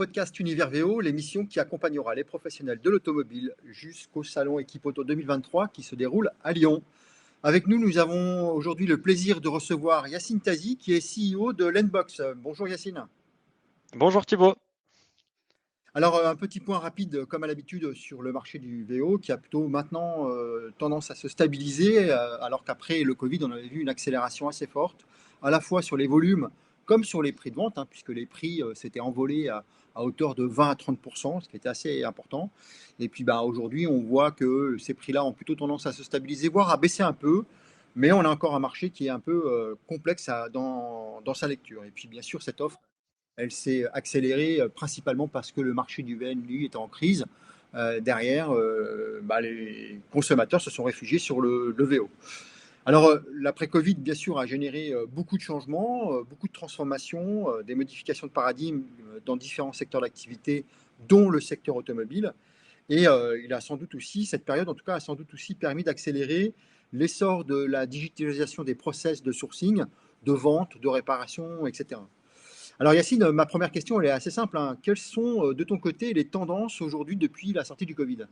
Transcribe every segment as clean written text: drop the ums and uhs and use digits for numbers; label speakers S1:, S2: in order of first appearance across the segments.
S1: podcast Univers VO, l'émission qui accompagnera les professionnels de l'automobile jusqu'au salon Équipe Auto 2023 qui se déroule à Lyon. Avec nous, nous avons aujourd'hui le plaisir de recevoir Yacine Tazi, qui est CEO de Lenbox. Bonjour Yacine.
S2: Bonjour Thibaut.
S1: Alors, un petit point rapide, comme à l'habitude, sur le marché du VO, qui a plutôt maintenant tendance à se stabiliser, alors qu'après le Covid, on avait vu une accélération assez forte, à la fois sur les volumes comme sur les prix de vente, puisque les prix s'étaient envolés à hauteur de 20 à 30%, ce qui était assez important. Et puis aujourd'hui, on voit que ces prix-là ont plutôt tendance à se stabiliser, voire à baisser un peu, mais on a encore un marché qui est un peu complexe dans sa lecture. Et puis bien sûr, cette offre elle s'est accélérée principalement parce que le marché du VN, lui, était en crise. Derrière, les consommateurs se sont réfugiés sur le VO. Alors, l'après-Covid, bien sûr, a généré beaucoup de changements, beaucoup de transformations, des modifications de paradigme dans différents secteurs d'activité, dont le secteur automobile. Et il a sans doute aussi, cette période en tout cas, a sans doute aussi permis d'accélérer l'essor de la digitalisation des process de sourcing, de vente, de réparation, etc. Alors Yacine, ma première question, elle est assez simple. Quelles sont de ton côté les tendances aujourd'hui depuis la sortie du Covid?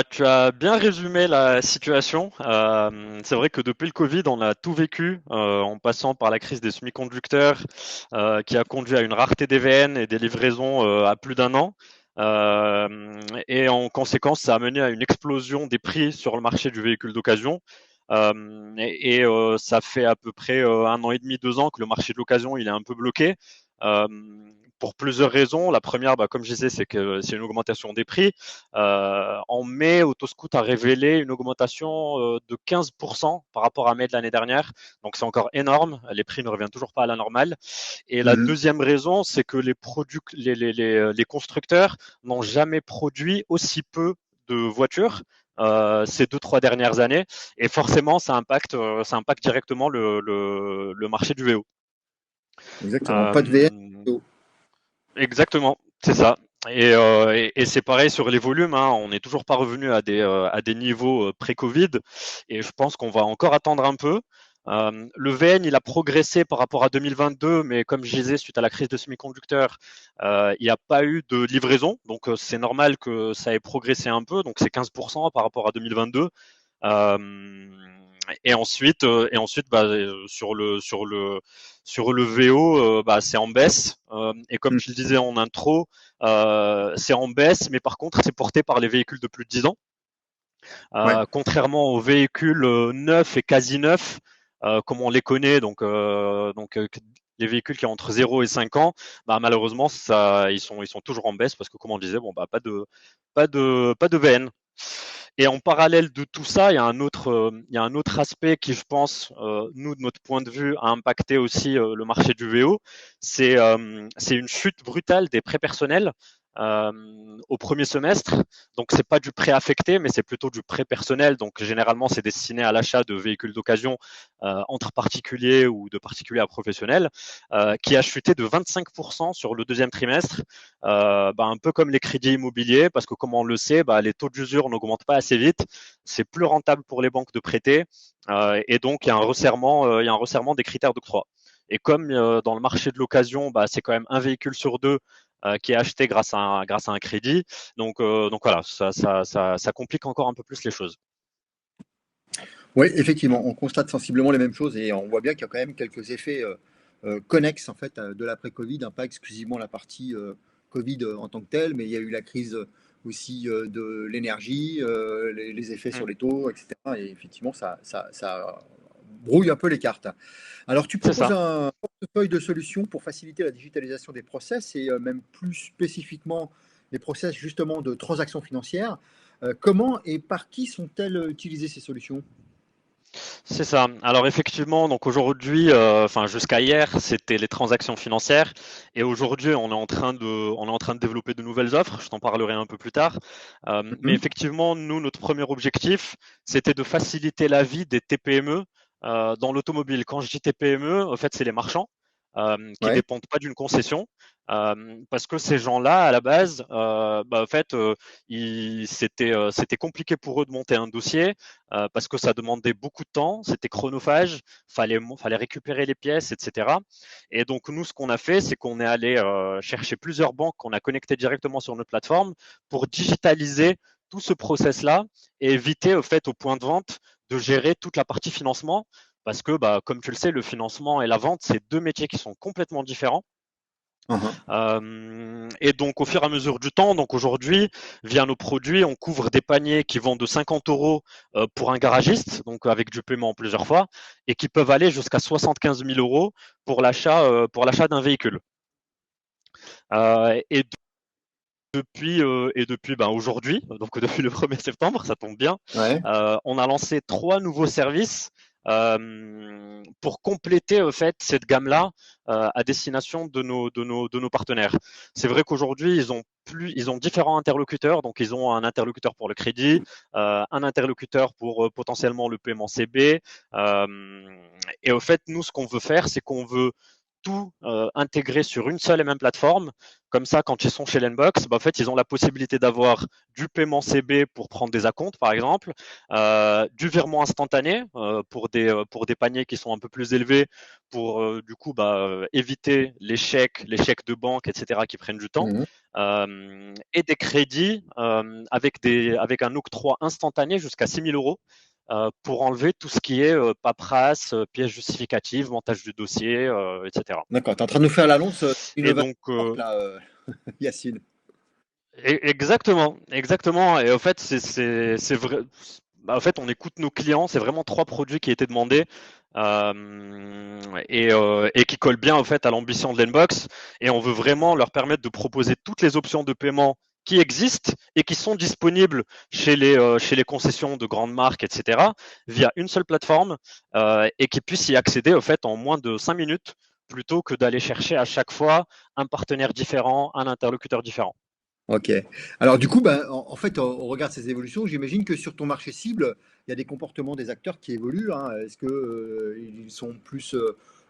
S2: Tu as bien résumé la situation. C'est vrai que depuis le Covid, on a tout vécu, en passant par la crise des semi-conducteurs, qui a conduit à une rareté des VN et des livraisons à plus d'un an. Et en conséquence, ça a mené à une explosion des prix sur le marché du véhicule d'occasion. Ça fait à peu près 1 an et demi, 2 ans que le marché de l'occasion il est un peu bloqué. Euh, pour plusieurs raisons. La première, comme je disais, c'est que c'est une augmentation des prix. En mai, Autoscout a révélé une augmentation de 15% par rapport à mai de l'année dernière. Donc c'est encore énorme. Les prix ne reviennent toujours pas à la normale. Et la
S1: Mhm.
S2: deuxième raison, c'est que les constructeurs n'ont jamais produit aussi peu de voitures ces 2-3 dernières années. Et forcément, ça impacte directement le marché du VO.
S1: Exactement, pas de
S2: Euh,
S1: VN.
S2: Exactement, c'est ça. Et c'est pareil sur les volumes, hein. On n'est toujours pas revenu à des niveaux pré-Covid, et je pense qu'on va encore attendre un peu. Le VN, il a progressé par rapport à 2022, mais comme je disais, suite à la crise de semi-conducteurs, il n'y a pas eu de livraison, donc c'est normal que ça ait progressé un peu, donc c'est 15% par rapport à 2022. Euh, sur le VO, c'est en baisse. Et comme
S1: Mhm.
S2: tu le disais en intro, c'est en baisse, mais par contre, c'est porté par les véhicules de plus de 10 ans.
S1: Ouais,
S2: Contrairement aux véhicules neufs et quasi neufs, comme on les connaît, les véhicules qui ont entre 0 et 5 ans, malheureusement, ils sont toujours en baisse parce que, comme on le disait, pas de VN. Et en parallèle de tout ça, il y a un autre aspect qui, je pense, nous, de notre point de vue, a impacté aussi le marché du VO. C'est une chute brutale des prêts personnels au premier semestre. Donc, c'est pas du prêt affecté, mais c'est plutôt du prêt personnel. Donc, généralement, c'est destiné à l'achat de véhicules d'occasion entre particuliers ou de particuliers à professionnels, qui a chuté de 25% sur le deuxième trimestre, un peu comme les crédits immobiliers, parce que comme on le sait, les taux d'usure n'augmentent pas assez vite. C'est plus rentable pour les banques de prêter, et donc il y a un resserrement des critères d'octroi. Et comme dans le marché de l'occasion, c'est quand même un véhicule sur deux qui est acheté grâce à un crédit. Donc voilà, ça complique encore un peu plus les choses.
S1: oui, effectivement, on constate sensiblement les mêmes choses et on voit bien qu'il y a quand même quelques effets connexes en fait de l'après-Covid, pas exclusivement la partie Covid en tant que telle, mais il y a eu la crise aussi de l'énergie, les effets
S2: Mm.
S1: sur les taux, etc. Et effectivement, ça brouille un peu les cartes. Alors, tu
S2: C'est
S1: proposes
S2: ça.
S1: un portefeuille de solutions pour faciliter la digitalisation des process et même plus spécifiquement les process justement de transactions financières. Comment et par qui sont-elles utilisées ces solutions?
S2: C'est ça. Alors effectivement, donc aujourd'hui, enfin jusqu'à hier, c'était les transactions financières, et aujourd'hui, on est en train de développer de nouvelles offres. Je t'en parlerai un peu plus tard. Mais
S1: Mhm.
S2: effectivement, nous, notre premier objectif, c'était de faciliter la vie des TPME dans l'automobile. Quand je dis TPME, en fait, c'est les marchands. qui
S1: Ouais.
S2: dépendent pas d'une concession. Parce que ces gens-là, à la base, en fait, c'était compliqué pour eux de monter un dossier parce que ça demandait beaucoup de temps, c'était chronophage, fallait récupérer les pièces, etc. Et donc nous, ce qu'on a fait, c'est qu'on est allé chercher plusieurs banques qu'on a connectées directement sur notre plateforme pour digitaliser tout ce process-là et éviter au fait au point de vente de gérer toute la partie financement parce que, comme tu le sais, le financement et la vente, c'est deux métiers qui sont complètement différents.
S1: Uhum.
S2: Et donc, au fur et à mesure du temps, donc aujourd'hui, via nos produits, on couvre des paniers qui vont de 50 euros pour un garagiste, donc avec du paiement en plusieurs fois, et qui peuvent aller jusqu'à 75 000 euros pour l'achat d'un véhicule. Et depuis aujourd'hui, donc depuis le 1er septembre, ça tombe bien,
S1: Ouais.
S2: on a lancé 3 nouveaux services pour compléter au fait cette gamme-là à destination de nos partenaires. C'est vrai qu'aujourd'hui ils ont différents interlocuteurs, donc ils ont un interlocuteur pour le crédit, un interlocuteur pour potentiellement le paiement CB, et au fait nous ce qu'on veut faire c'est qu'on veut tout intégrer sur une seule et même plateforme. Comme ça, quand ils sont chez Lenbox, en fait, ils ont la possibilité d'avoir du paiement CB pour prendre des acomptes, par exemple, du virement instantané pour des paniers qui sont un peu plus élevés, pour du coup éviter les chèques de banque, etc., qui prennent du temps,
S1: Mhm.
S2: et des crédits avec un octroi instantané jusqu'à 6 000 euros pour enlever tout ce qui est paperasse, pièces justificatives, montage du dossier, etc.
S1: D'accord. Tu es en train de nous faire l'annonce
S2: Et
S1: innovation
S2: donc,
S1: forte, là, Yacine.
S2: exactement, exactement. Et au fait, c'est vrai. En fait, on écoute nos clients. C'est vraiment 3 produits qui étaient demandés et qui collent bien au fait à l'ambition de l'Inbox. Et on veut vraiment leur permettre de proposer toutes les options de paiement qui existent et qui sont disponibles chez les concessions de grandes marques, etc., via une seule plateforme et qui puissent y accéder au fait en moins de 5 minutes plutôt que d'aller chercher à chaque fois un partenaire différent, un interlocuteur différent.
S1: Ok. Alors du coup, ben, en fait, on regarde ces évolutions. J'imagine que sur ton marché cible, il y a des comportements des acteurs qui évoluent, hein. Est-ce que ils sont plus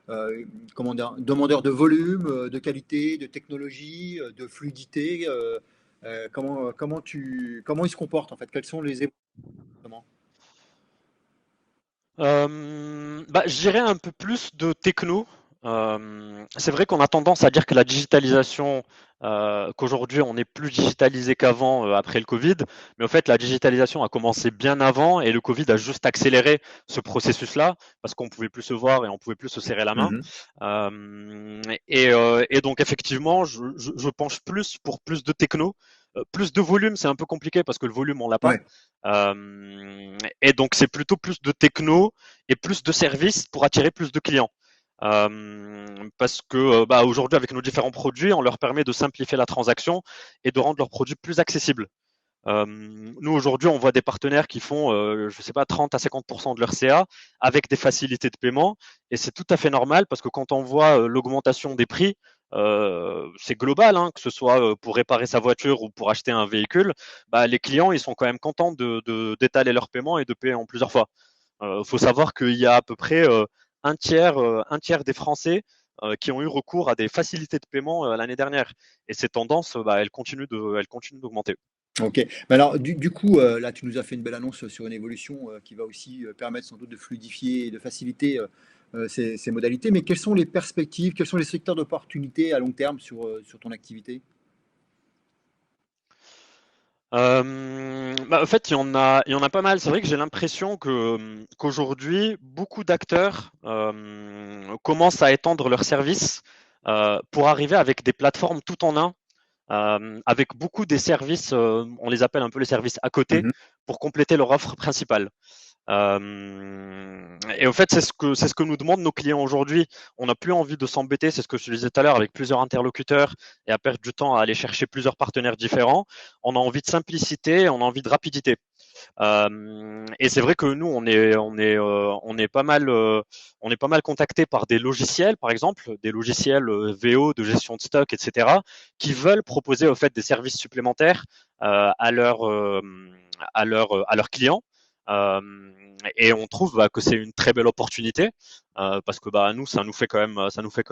S1: euh, comment dire, demandeurs de volume, de qualité, de technologie, de fluidité, comment ils se comportent en fait? Quelles sont les évolutions?
S2: Je dirais un peu plus de techno. C'est vrai qu'on a tendance à dire que la digitalisation, qu'aujourd'hui on est plus digitalisé qu'avant après le Covid, mais en fait la digitalisation a commencé bien avant et le Covid a juste accéléré ce processus-là parce qu'on pouvait plus se voir et on pouvait plus se serrer la main.
S1: Mhm.
S2: Et donc effectivement, je penche plus pour plus de techno. Plus de volume, c'est un peu compliqué parce que le volume on l'a pas.
S1: Ouais.
S2: Et donc c'est plutôt plus de techno et plus de services pour attirer plus de clients. Parce que aujourd'hui avec nos différents produits, on leur permet de simplifier la transaction et de rendre leurs produits plus accessibles. Nous aujourd'hui, on voit des partenaires qui font, je sais pas, 30 à 50% de leur CA avec des facilités de paiement, et c'est tout à fait normal parce que quand on voit l'augmentation des prix, c'est global, hein, que ce soit pour réparer sa voiture ou pour acheter un véhicule, les clients ils sont quand même contents d'étaler leur paiement et de payer en plusieurs fois. Faut savoir qu'il y a à peu près un tiers des Français qui ont eu recours à des facilités de paiement l'année dernière, et ces tendances, elles continuent d'augmenter.
S1: Ok. Mais alors, du coup, là, tu nous as fait une belle annonce sur une évolution qui va aussi permettre sans doute de fluidifier et de faciliter ces modalités. Mais quelles sont les perspectives, quels sont les secteurs d'opportunité à long terme sur ton activité?
S2: En fait, il y en a pas mal. C'est vrai que j'ai l'impression qu'aujourd'hui, beaucoup d'acteurs commencent à étendre leurs services pour arriver avec des plateformes tout en un, avec beaucoup des services, on les appelle un peu les services à côté,
S1: Mhm.
S2: pour compléter leur offre principale. Et au fait, c'est ce que nous demandent nos clients aujourd'hui. On n'a plus envie de s'embêter, c'est ce que je disais tout à l'heure, avec plusieurs interlocuteurs et à perdre du temps à aller chercher plusieurs partenaires différents. On a envie de simplicité, on a envie de rapidité. Et c'est vrai que nous, on est pas mal contacté par des logiciels, par exemple, des logiciels VO de gestion de stock, etc., qui veulent proposer au fait des services supplémentaires à leurs clients. Et on trouve que c'est une très belle opportunité parce que nous, ça nous fait quand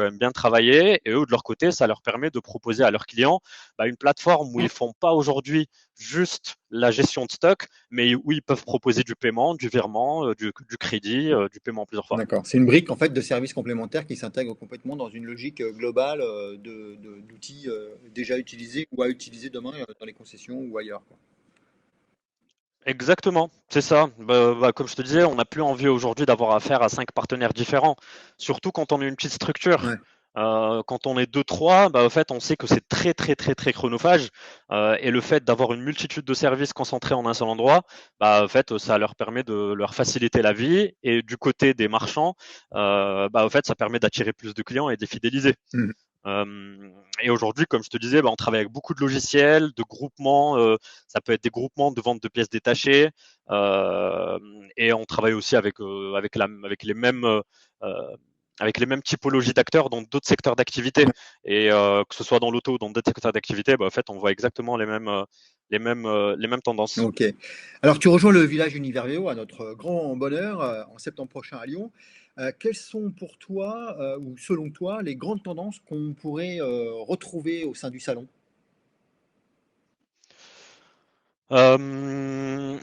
S2: même bien travailler. Et eux, de leur côté, ça leur permet de proposer à leurs clients une plateforme où ils font pas aujourd'hui juste la gestion de stock, mais où ils peuvent proposer du paiement, du virement, du crédit, du paiement plusieurs fois.
S1: D'accord. C'est une brique en fait de services complémentaires qui s'intègre complètement dans une logique globale d'outils déjà utilisés ou à utiliser demain dans les concessions ou ailleurs, quoi.
S2: Exactement, c'est ça. Comme je te disais, on n'a plus envie aujourd'hui d'avoir affaire à 5 partenaires différents, surtout quand on est une petite structure.
S1: Ouais.
S2: Quand on est deux, trois, au fait, on sait que c'est très, très, très, très chronophage. Et le fait d'avoir une multitude de services concentrés en un seul endroit, en fait, ça leur permet de leur faciliter la vie. Et du côté des marchands, au fait, ça permet d'attirer plus de clients et de les fidéliser.
S1: Mhm.
S2: Et aujourd'hui, comme je te disais, on travaille avec beaucoup de logiciels, de groupements. Ça peut être des groupements de vente de pièces détachées. Et on travaille aussi avec les mêmes typologies d'acteurs dans d'autres secteurs d'activité. Et que ce soit dans l'auto ou dans d'autres secteurs d'activité, en fait, on voit exactement les mêmes tendances.
S1: Ok. Alors, tu rejoins le village Univervéo à notre grand bonheur en septembre prochain à Lyon. Quelles sont pour toi, ou selon toi, les grandes tendances qu'on pourrait retrouver au sein du salon?
S2: Euh,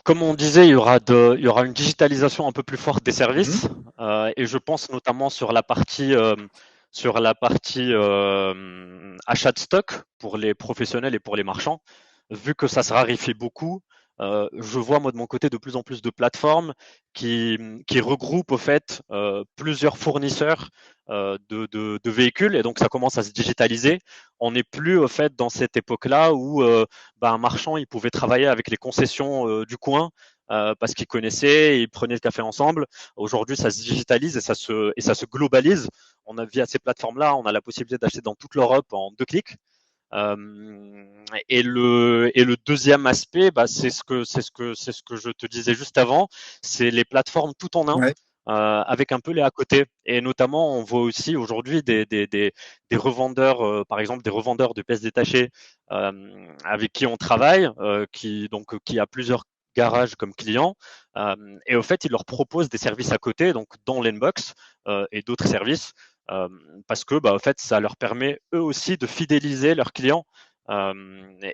S2: Comme on disait, il y aura une digitalisation un peu plus forte des
S1: Mhm.
S2: services, et je pense notamment sur la partie achat de stock pour les professionnels et pour les marchands. Vu que ça se raréfie beaucoup, je vois moi de mon côté de plus en plus de plateformes qui, qui regroupent au fait plusieurs fournisseurs de véhicules, et donc ça commence à se digitaliser. On n'est plus au fait dans cette époque-là où un marchand il pouvait travailler avec les concessions du coin parce qu'ils connaissaient, et ils prenaient le café ensemble. Aujourd'hui, ça se digitalise et ça se globalise. On a via ces plateformes-là, on a la possibilité d'acheter dans toute l'Europe en 2 clics. Et le deuxième aspect, c'est ce que je te disais juste avant, c'est les plateformes tout en un.
S1: Ouais.
S2: Avec un peu les à côté. Et notamment, on voit aussi aujourd'hui des revendeurs, par exemple des revendeurs de pièces détachées avec qui on travaille, qui a plusieurs garages comme clients. Et au fait, ils leur proposent des services à côté, donc dans l'Inbox et d'autres services, euh, parce que au fait, ça leur permet eux aussi de fidéliser leurs clients.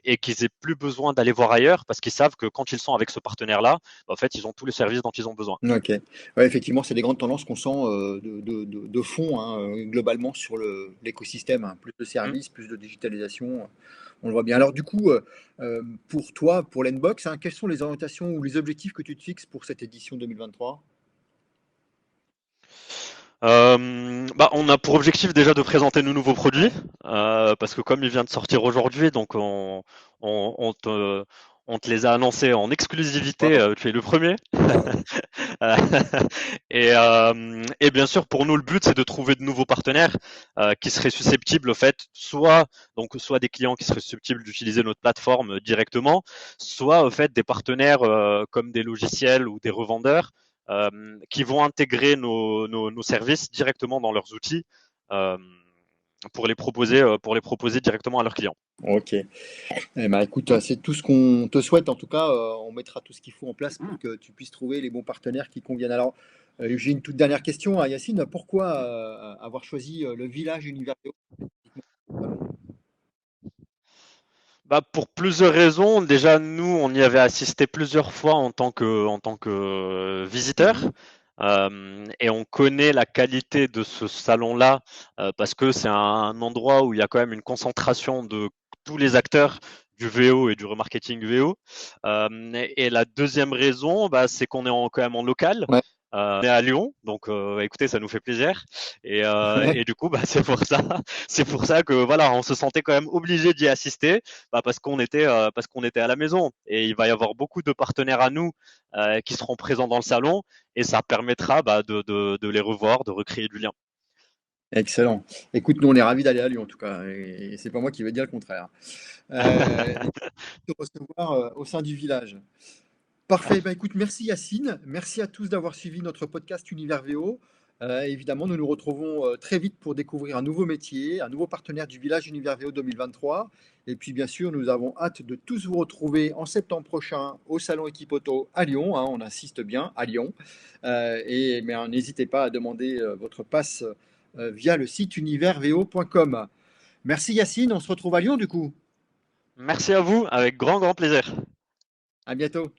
S2: Et qu'ils aient plus besoin d'aller voir ailleurs parce qu'ils savent que quand ils sont avec ce partenaire-là, en fait, ils ont tous les services dont ils ont besoin.
S1: Ok. Ouais, effectivement, c'est des grandes tendances qu'on sent de fond, hein, globalement sur l'écosystème, hein. Plus de
S2: Mmh.
S1: services, plus de digitalisation, on le voit bien. Alors du coup, pour toi, pour l'Nbox, hein, quelles sont les orientations ou les objectifs que tu te fixes pour cette édition 2023?
S2: On a pour objectif déjà de présenter nos nouveaux produits, parce que comme il vient de sortir aujourd'hui, donc on, on te, on te les a annoncés en exclusivité,
S1: Wow.
S2: tu es le premier.
S1: Wow.
S2: Euh, et bien sûr, pour nous, le but, c'est de trouver de nouveaux partenaires qui seraient susceptibles, au fait, soit des clients qui seraient susceptibles d'utiliser notre plateforme directement, soit au fait des partenaires comme des logiciels ou des revendeurs qui vont intégrer nos services directement dans leurs outils euh, pour les proposer directement à leurs clients.
S1: Ok. Eh ben, écoute, c'est tout ce qu'on te souhaite. En tout cas, on mettra tout ce qu'il faut en place pour que tu puisses trouver les bons partenaires qui conviennent. Alors, j'ai une toute dernière question à Yacine. Pourquoi avoir choisi le village Universéo Salon?
S2: Pour plusieurs raisons. Déjà, nous, on y avait assisté plusieurs fois en tant que visiteur.
S1: Mhm.
S2: Et on connaît la qualité de ce salon-là parce que c'est un endroit où il y a quand même une concentration de tous les acteurs du VO et du remarketing VO. Et la deuxième raison, c'est qu'on est quand même en local.
S1: Ouais.
S2: On est à Lyon, donc écoutez, ça nous fait plaisir.
S1: Ouais.
S2: Et du coup, c'est pour ça que voilà, on se sentait quand même obligé d'y assister, parce qu'on était à la maison. Et il va y avoir beaucoup de partenaires à nous qui seront présents dans le salon, et ça permettra de les revoir, de recréer du lien.
S1: Excellent. Écoute, nous, on est ravis d'aller à Lyon, en tout cas. Et c'est pas moi qui vais dire le contraire. Et de te recevoir au sein du village. Parfait. Bah, écoute, merci Yacine. Merci à tous d'avoir suivi notre podcast Univers VO. Évidemment, nous nous retrouvons très vite pour découvrir un nouveau métier, un nouveau partenaire du Village Univers VO 2023. Et puis, bien sûr, nous avons hâte de tous vous retrouver en septembre prochain au Salon Équipe Auto à Lyon, hein, on insiste bien, à Lyon. Mais n'hésitez pas à demander votre passe via le site universvo.com. Merci Yacine, on se retrouve à Lyon du coup.
S2: Merci à vous, avec grand, grand plaisir.
S1: À bientôt.